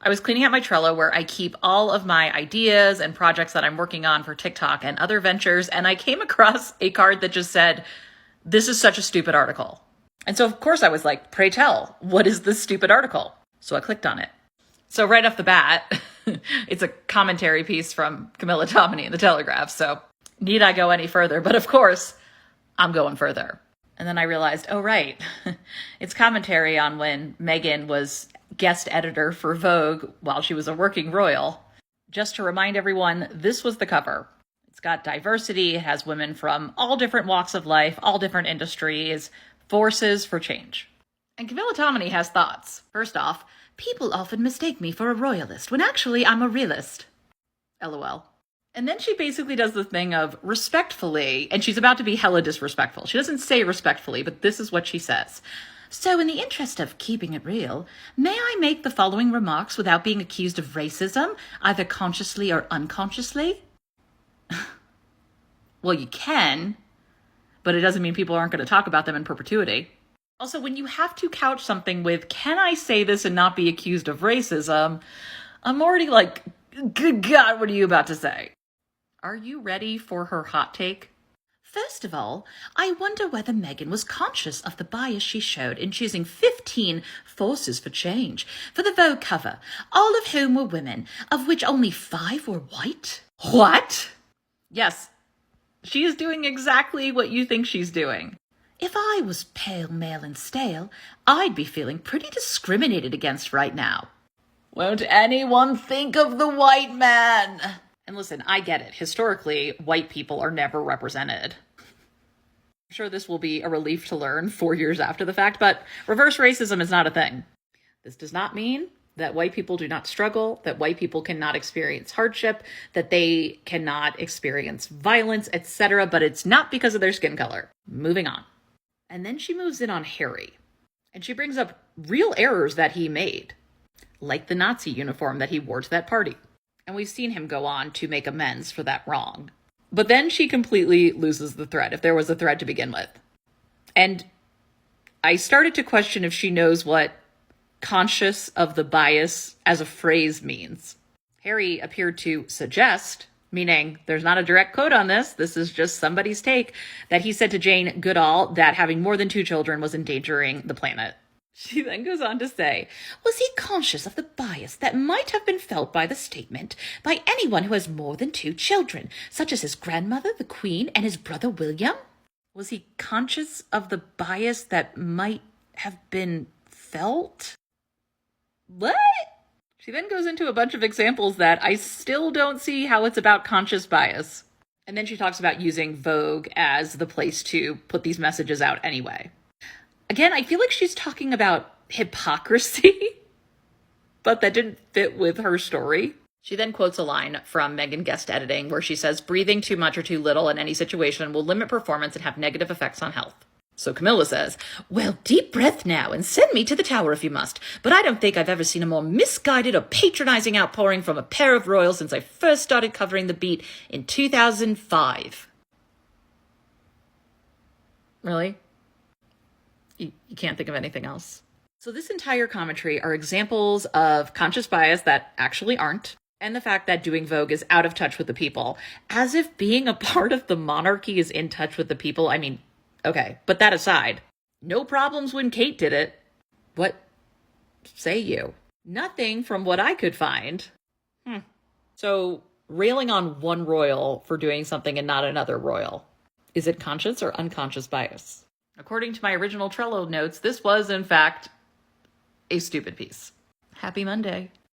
I was cleaning out my Trello where I keep all of my ideas and projects that I'm working on for TikTok and other ventures, and I came across a card that just said, "This is such a stupid article." And so, of course, I was like, pray tell, what is this stupid article? So I clicked on it. So right off the bat, it's a commentary piece from Camilla Tominey in The Telegraph. So need I go any further? But of course, I'm going further. And then I realized, oh, right. It's commentary on when Meghan was guest editor for Vogue while she was a working royal. Just to remind everyone, this was the cover. It's got diversity. It has women from all different walks of life, all different industries, forces for change. And Camilla Tominey has thoughts. First off, people often mistake me for a royalist when actually I'm a realist. LOL. And then she basically does the thing of respectfully, and she's about to be hella disrespectful. She doesn't say respectfully, but this is what she says. So in the interest of keeping it real, may I make the following remarks without being accused of racism, either consciously or unconsciously? Well, you can, but it doesn't mean people aren't going to talk about them in perpetuity. Also, when you have to couch something with, can I say this and not be accused of racism? I'm already like, good God, what are you about to say? Are you ready for her hot take? First of all, I wonder whether Meghan was conscious of the bias she showed in choosing 15 forces for change for the Vogue cover, all of whom were women, of which only 5 were white. What? Yes, she is doing exactly what you think she's doing. If I was pale, male, and stale, I'd be feeling pretty discriminated against right now. Won't anyone think of the white man? And listen, I get it. Historically, white people are never represented. I'm sure this will be a relief to learn 4 years after the fact, but reverse racism is not a thing. This does not mean that white people do not struggle, that white people cannot experience hardship, that they cannot experience violence, etc., but it's not because of their skin color. Moving on. And then she moves in on Harry, and she brings up real errors that he made, like the Nazi uniform that he wore to that party. And we've seen him go on to make amends for that wrong. But then she completely loses the thread, if there was a thread to begin with. And I started to question if she knows what conscious of the bias as a phrase means. Harry appeared to suggest, meaning there's not a direct quote on this is just somebody's take, that he said to Jane Goodall that having more than 2 children was endangering the planet. She then goes on to say, was he conscious of the bias that might have been felt by the statement by anyone who has more than 2 children, such as his grandmother, the Queen, and his brother William? Was he conscious of the bias that might have been felt? What? She then goes into a bunch of examples that I still don't see how it's about conscious bias. And then she talks about using Vogue as the place to put these messages out anyway. Again, I feel like she's talking about hypocrisy, but that didn't fit with her story. She then quotes a line from Meghan guest editing where she says, breathing too much or too little in any situation will limit performance and have negative effects on health. So Camilla says, well, deep breath now and send me to the tower if you must. But I don't think I've ever seen a more misguided or patronizing outpouring from a pair of royals since I first started covering the beat in 2005. Really? You can't think of anything else. So this entire commentary are examples of conscious bias that actually aren't, and the fact that doing Vogue is out of touch with the people, as if being a part of the monarchy is in touch with the people. I mean, okay, but that aside, no problems when Kate did it. What say you? Nothing from what I could find. So railing on one royal for doing something and not another royal, is it conscious or unconscious bias? According to my original Trello notes, this was, in fact, a stupid piece. Happy Monday.